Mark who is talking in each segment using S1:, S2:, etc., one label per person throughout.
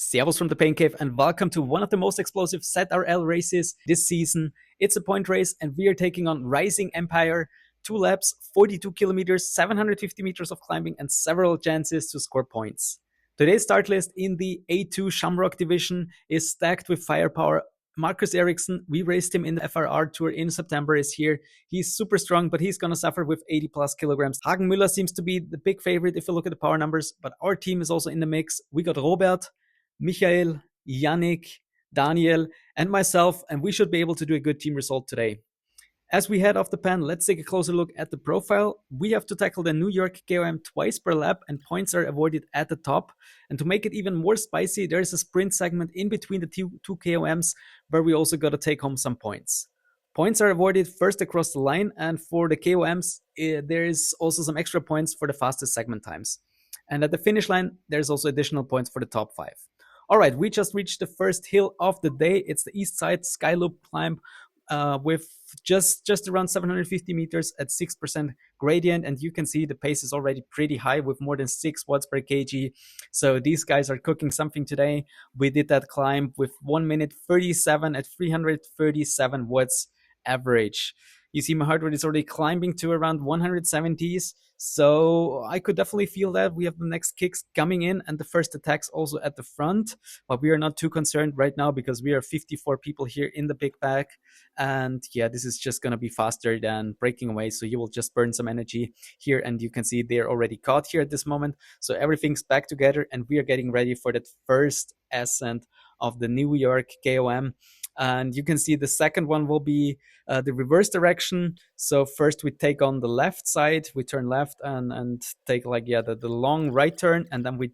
S1: Servus from the Pain Cave and welcome to one of the most explosive ZRL races this season. It's a point race and we are taking on Rising Empire. 2 laps, 42 kilometers, 750 meters of climbing and several chances to score points. Today's start list in the A2 Shamrock division is stacked with firepower. Marcus Ericsson, we raced him in the FRR Tour in September, is here. He's super strong, but he's going to suffer with 80 plus kilograms. Hagen Müller seems to be the big favorite if you look at the power numbers, but our team is also in the mix. We got Robert, Michael, Yannick, Daniel, and myself, and we should be able to do a good team result today. As we head off the pen, let's take a closer look at the profile. We have to tackle the New York KOM twice per lap, and points are avoided at the top. And to make it even more spicy, there's a sprint segment in between the two KOMs where we also got to take home some points. Points are avoided first across the line, and for the KOMs, there is also some extra points for the fastest segment times. And at the finish line, there's also additional points for the top 5. All right, we just reached the first hill of the day. It's the east side Skyloop climb with just around 750 meters at 6% gradient. And you can see the pace is already pretty high with more than 6 watts per kg. So these guys are cooking something today. We did that climb with 1 minute 37 at 337 watts average. You see my heart rate is already climbing to around 170s. So I could definitely feel that. We have the next kicks coming in and the first attacks also at the front. But we are not too concerned right now because we are 54 people here in the big pack. And yeah, this is just going to be faster than breaking away. So you will just burn some energy here. And you can see they're already caught here at this moment. So everything's back together and we are getting ready for that first ascent of the New York KOM. And you can see the second one will be the reverse direction. So first we take on the left side, we turn left and take the long right turn. And then we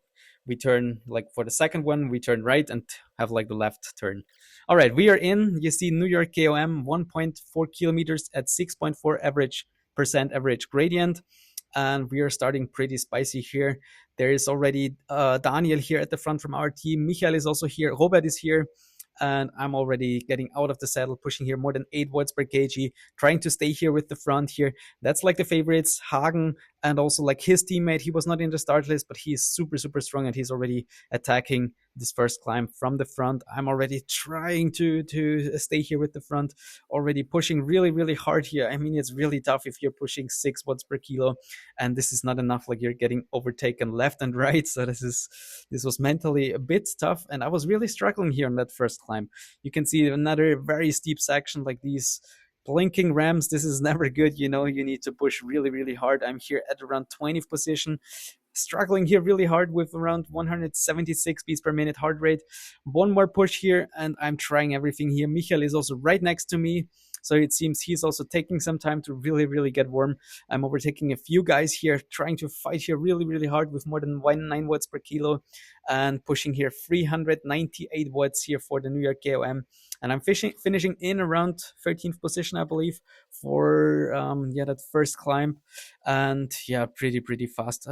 S1: turn for the second one, we turn right and have the left turn. All right, we are in. You see New York KOM, 1.4 kilometers at 6.4 average gradient. And we are starting pretty spicy here. There is already Daniel here at the front from our team. Michael is also here. Robert is here. And I'm already getting out of the saddle, pushing here more than 8 watts per kg, trying to stay here with the front here. That's the favorites, Hagen, and also his teammate. He was not in the start list, but he's super, super strong, and he's already attacking this first climb from the front. I'm already trying to stay here with the front, already pushing really, really hard here. I mean, it's really tough if you're pushing 6 watts per kilo, and this is not enough. You're getting overtaken left and right. So this was mentally a bit tough, and I was really struggling here on that first climb. You can see another very steep section like these blinking ramps. This is never good. You need to push really, really hard. I'm here at around 20th position, struggling here really hard with around 176 beats per minute heart rate. One more push here and I'm trying everything here. Michael is also right next to me. So it seems he's also taking some time to really, really get warm. I'm overtaking a few guys here, trying to fight here really, really hard with more than 9 watts per kilo and pushing here 398 watts here for the New York KOM. And I'm finishing in around 13th position, I believe, for that first climb. And yeah, pretty fast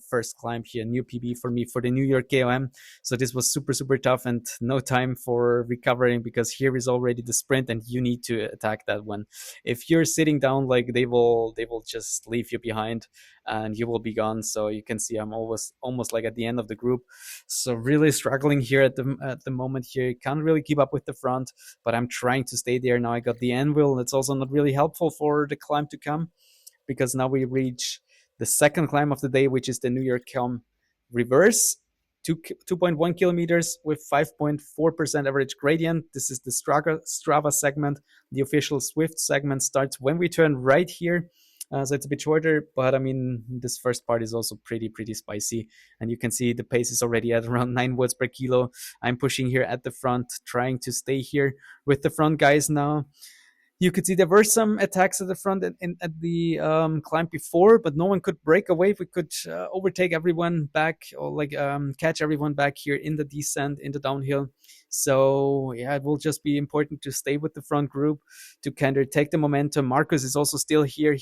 S1: first climb here, new PB for me for the New York KOM. So this was super, super tough and no time for recovering because here is already the sprint and you need to attack that one. If you're sitting down, they will just leave you behind and you will be gone. So you can see I'm almost at the end of the group. So really struggling here at the moment here. Can't really keep up with the front, but I'm trying to stay there. Now I got the anvil. It's also not really helpful for the climb to come because now we reach the second climb of the day, which is the New York KOM reverse. 2.1 kilometers with 5.4% average gradient. This is the Strava segment. The official Zwift segment starts when we turn right here. So it's a bit shorter, but I mean, this first part is also pretty spicy. And you can see the pace is already at around 9 watts per kilo. I'm pushing here at the front, trying to stay here with the front guys now. You could see there were some attacks at the front and at the climb before, but no one could break away. We could overtake everyone back or catch everyone back here in the descent, in the downhill. So yeah, it will just be important to stay with the front group to kind of take the momentum. Marcus is also still here,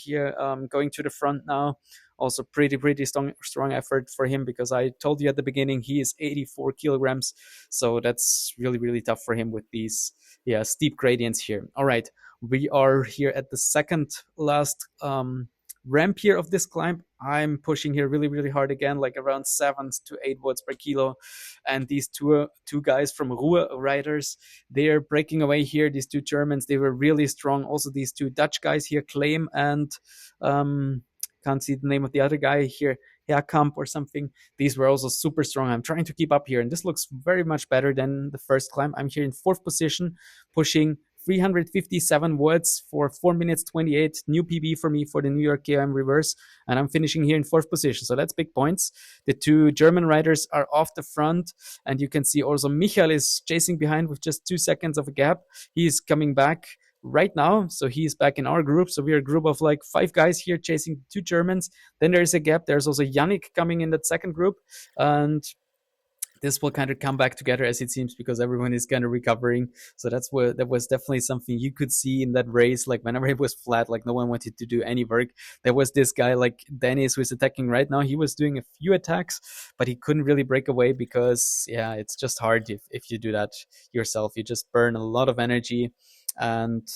S1: going to the front now. Also pretty strong effort for him because I told you at the beginning he is 84 kilograms. So that's really, really tough for him with these steep gradients here. All right, we are here at the second last ramp here of this climb. I'm pushing here really, really hard again, like around 7 to 8 watts per kilo. And these two guys from Ruhr Riders, they're breaking away here. These two Germans, they were really strong. Also, these two Dutch guys here, Claim and can't see the name of the other guy here, Herkamp or something. These were also super strong. I'm trying to keep up here, and this looks very much better than the first climb. I'm here in fourth position, pushing 357 watts for 4 minutes 28, new PB for me for the New York KOM reverse, and I'm finishing here in fourth position. So that's big points. The two German riders are off the front, and you can see also Michael is chasing behind with just 2 seconds of a gap. He's coming back right now, so he's back in our group. So we're a group of like 5 guys here chasing two Germans. Then there's a gap. There's also Yannick coming in that second group, and this will kind of come back together as it seems, because everyone is kind of recovering. So that was definitely something you could see in that race. Like whenever it was flat, like no one wanted to do any work. There was this guy like Dennis who is attacking right now. He was doing a few attacks, but he couldn't really break away because yeah, it's just hard if you do that yourself. You just burn a lot of energy. And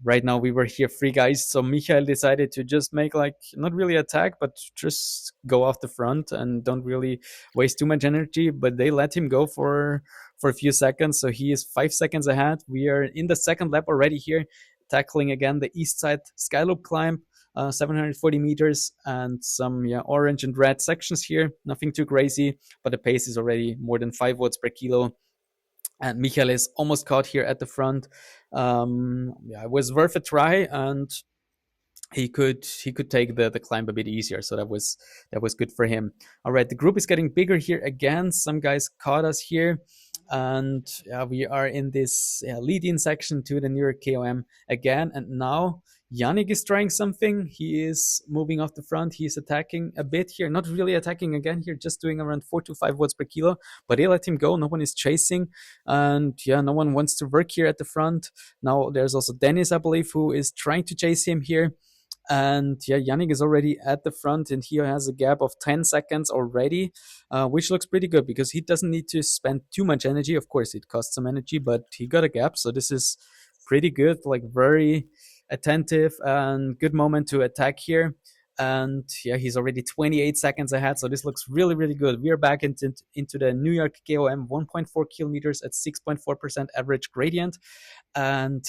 S1: right now we were here 3 guys, so Michael decided to just make like not really attack but just go off the front and don't really waste too much energy, but they let him go for a few seconds. So he is 5 seconds ahead. We are in the second lap already here, tackling again the east side skyloop climb, 740 meters and some orange and red sections here. Nothing too crazy, but the pace is already more than 5 watts per kilo. And Michael is almost caught here at the front. It was worth a try, and he could take the climb a bit easier. So that was good for him. All right, the group is getting bigger here again. Some guys caught us here, and we are in this lead-in section to the New York KOM again. And now Yannick is trying something. He is moving off the front. He's attacking a bit here, not really attacking again here, just doing around 4 to 5 watts per kilo. But they let him go. No one is chasing, and no one wants to work here at the front. Now there's also Dennis, I believe, who is trying to chase him here. And Yannick is already at the front, and he has a gap of 10 seconds already, which looks pretty good because he doesn't need to spend too much energy. Of course, it costs some energy, but he got a gap, so this is pretty good. Like very attentive and good moment to attack here. And he's already 28 seconds ahead, so this looks really, really good. We are back into the New York KOM, 1.4 kilometers at 6.4% average gradient. And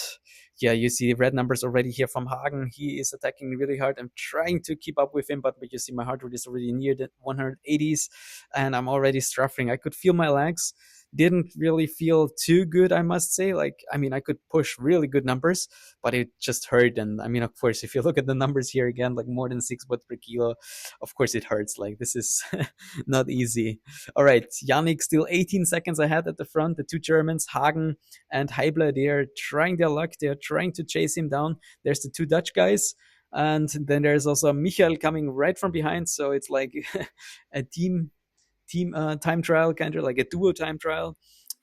S1: you see red numbers already here from Hagen. He is attacking really hard. I'm trying to keep up with him, but you see my heart rate is already near the 180s, and I'm already struggling. I could feel my legs. Didn't really feel too good, I must say. Like, I mean, I could push really good numbers, but it just hurt. And I mean, of course, if you look at the numbers here again, like more than 6 watts per kilo, of course it hurts. Like, this is not easy. All right, Yannick still 18 seconds ahead at the front. The two Germans, Hagen and Heibler, they are trying their luck. They are trying to chase him down. There's the two Dutch guys. And then there's also Michael coming right from behind. So it's like a team time trial, kind of like a duo time trial.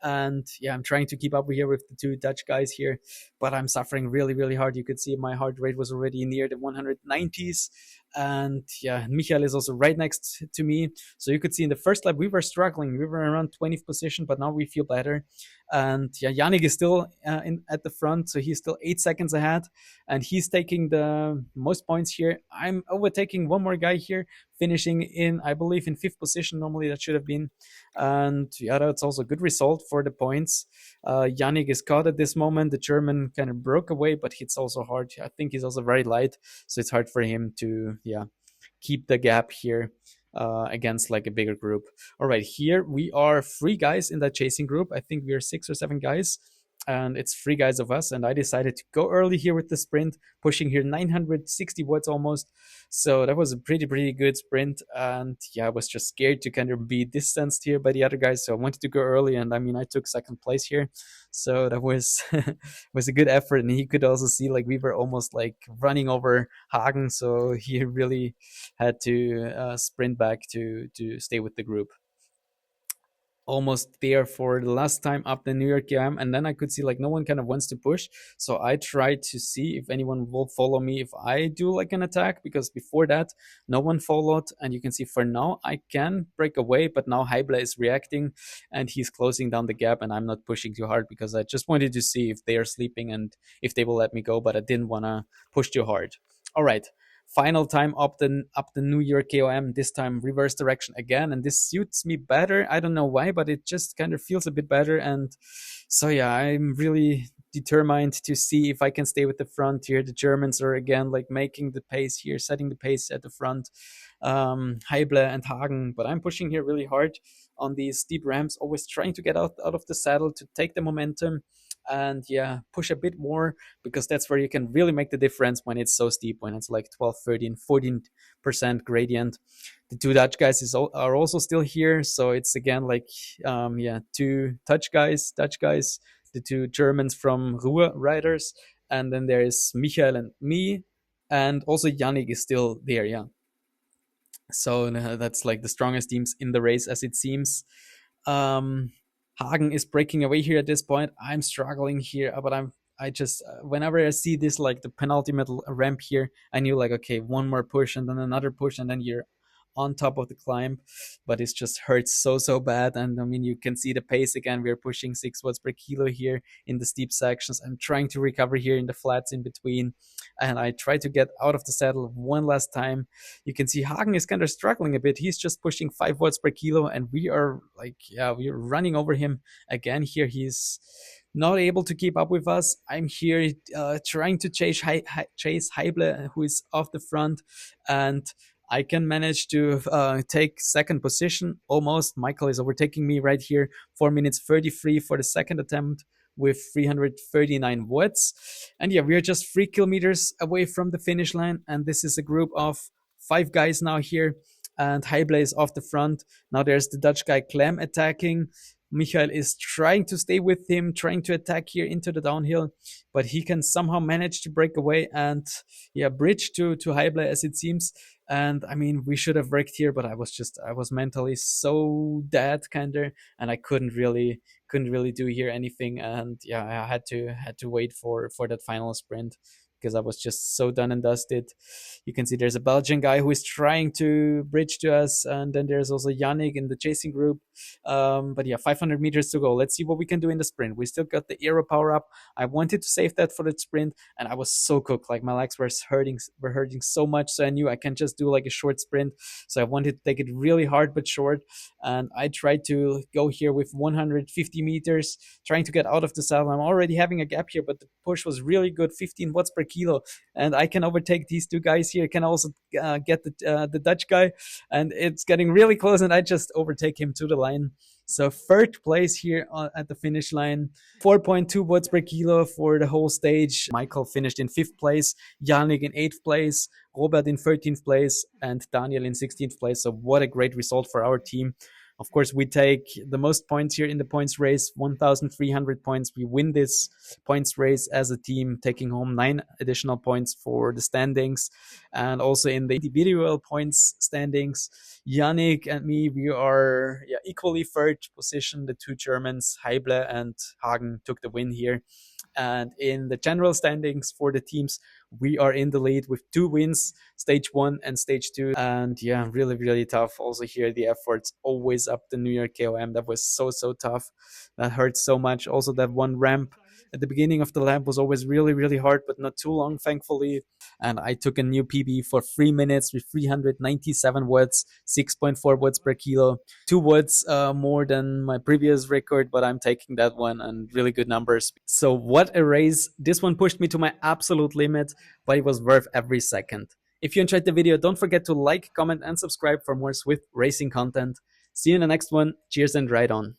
S1: And I'm trying to keep up here with the two Dutch guys here, but I'm suffering really, really hard. You could see my heart rate was already near the 190s. And Michael is also right next to me. So you could see in the first lap we were struggling. We were around 20th position, but now we feel better. And Yannick is still at the front, so he's still 8 seconds ahead, and he's taking the most points here. I'm overtaking one more guy here, finishing in, I believe, in 5th position. Normally that should have been. And that's also a good result for the points. Yannick is caught at this moment. The German kind of broke away, but it's also hard. I think he's also very light, so it's hard for him to keep the gap here against like a bigger group. All right, here we are 3 guys in that chasing group. I think we are 6 or 7 guys, and it's 3 guys of us. And I decided to go early here with the sprint, pushing here 960 watts almost. So that was a pretty good sprint. And I was just scared to kind of be distanced here by the other guys. So I wanted to go early, and I mean, I took 2nd place here. So that was was a good effort. And he could also see like we were almost like running over Hagen. So he really had to sprint back to stay with the group. Almost there for the last time up the New York KOM, and then I could see like no one kind of wants to push, so I tried to see if anyone will follow me if I do like an attack, because before that no one followed. And you can see for now I can break away, but now Heibler is reacting and he's closing down the gap, and I'm not pushing too hard because I just wanted to see if they are sleeping and if they will let me go, but I didn't want to push too hard. All right, final time up the New York KOM, this time reverse direction again, and this suits me better. I don't know why, but it just kind of feels a bit better. And so yeah, I'm really determined to see if I can stay with the front here. The Germans are again like making the pace here, setting the pace at the front. Heible and Hagen, but I'm pushing here really hard on these steep ramps, always trying to get out of the saddle to take the momentum and yeah, push a bit more, because that's where you can really make the difference when it's so steep, when it's like 12, 13, 14% gradient. The two Dutch guys are also still here, so it's again like yeah, two Dutch guys, the two Germans from Ruhr riders, and then there is Michael and me, and also Yannick is still there. Yeah, so that's like the strongest teams in the race as it seems. Hagen is breaking away here at this point. I'm struggling here, but I just whenever I see this like the penultimate ramp here, I knew like okay, one more push and then another push and then you're on top of the climb, but it just hurts so bad. And I mean, you can see the pace again. We're pushing 6 watts per kilo here in the steep sections. I'm trying to recover here in the flats in between, and I try to get out of the saddle one last time. You can see Hagen is kind of struggling a bit. He's just pushing 5 watts per kilo, and we are like, yeah, we're running over him again here. He's not able to keep up with us. I'm here trying to chase Heible, who is off the front, and I can manage to take second position almost. Michael is overtaking me right here. 4 minutes 33 for the second attempt with 339 watts. And yeah, we are just 3 kilometers away from the finish line. And this is a group of 5 guys now here. And Heible is off the front. Now there's the Dutch guy Clem attacking. Michael is trying to stay with him, trying to attack here into the downhill, but he can somehow manage to break away and yeah, bridge to Heible as it seems. And I mean, we should have wrecked here, but I was mentally so dead kinda, and I couldn't really do here anything. And yeah, I had to wait for that final sprint, because I was just so done and dusted. You can see there's a Belgian guy who is trying to bridge to us, and then there's also Yannick in the chasing group. But yeah, 500 meters to go. Let's see what we can do in the sprint. We still got the aero power up. I wanted to save that for the sprint, and I was so cooked. Like my legs were hurting so much, so I knew I can just do like a short sprint. So I wanted to take it really hard but short, and I tried to go here with 150 meters, trying to get out of the saddle. I'm already having a gap here, but the push was really good, 15 watts per kilo, and I can overtake these two guys here. I can also get the Dutch guy, and it's getting really close, and I just overtake him to the line. So third place here at the finish line, 4.2 watts per kilo for the whole stage. Michael finished in 5th place, Yannick in 8th place, Robert in 13th place, and Daniel in 16th place. So what a great result for our team. Of course, we take the most points here in the points race, 1,300 points. We win this points race as a team, taking home 9 additional points for the standings. And also in the individual points standings, Yannick and me, we are equally third position. The two Germans, Heible and Hagen, took the win here. And in the general standings for the teams, we are in the lead with 2 wins, stage 1 and stage 2. And yeah, really tough. Also here, the efforts always up the New York KOM. That was so tough. That hurt so much. Also that one ramp at the beginning of the lap was always really hard, but not too long, thankfully. And I took a new PB for 3 minutes with 397 watts, 6.4 watts per kilo, 2 watts more than my previous record, but I'm taking that one, and really good numbers. So what a race. This one pushed me to my absolute limit, but it was worth every second. If you enjoyed the video, don't forget to like, comment, and subscribe for more Zwift racing content. See you in the next one. Cheers and ride on.